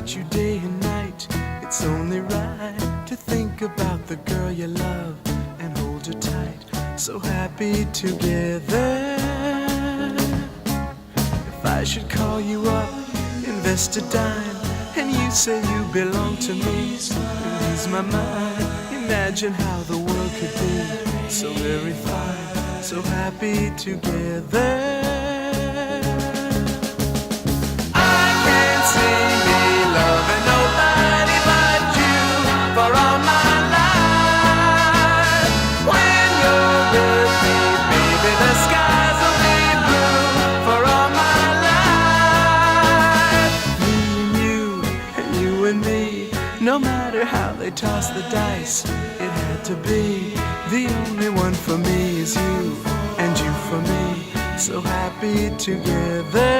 about you day and night. It's only right to think about the girl you love and hold her tight. So happy together. If I should call you up, invest a dime, and you say you belong to me, and ease my mind. Imagine how the world could be so very fine, so happy together. No matter how they toss the dice, it had to be. The only one for me is you, and you for me, so happy together.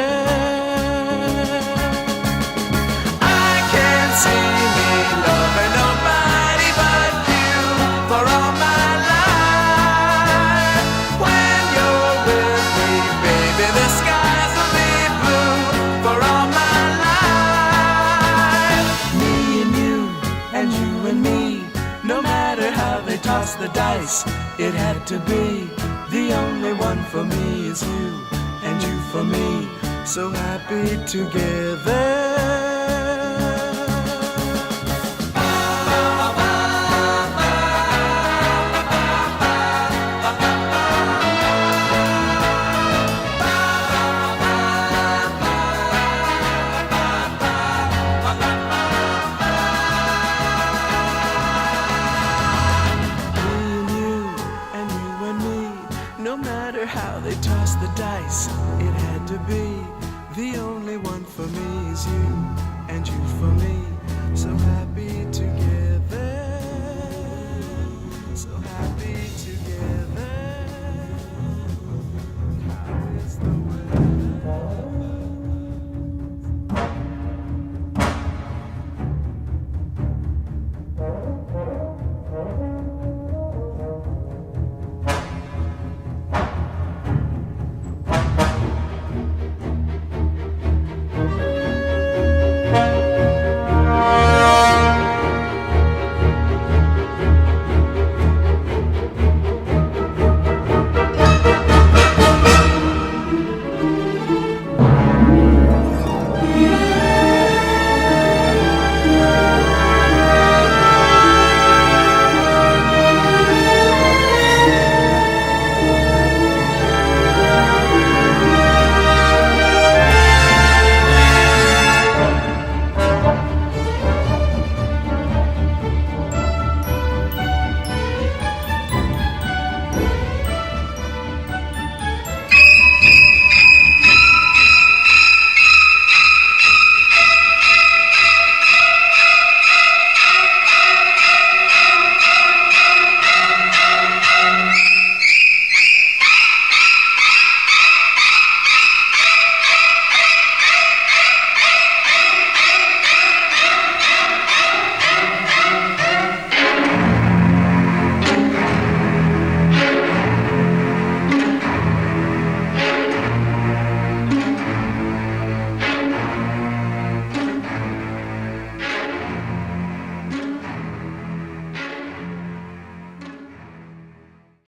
I can't see me loving nobody but you for all my life. When you're with me, baby, the skies will be blue for all my life. Me and you and you and me, no matter how they toss the dice, it had to be. The only one for me is you, and you for me, so happy together. No matter how they toss the dice, it had to be. The only one for me is you, and you for me, so happy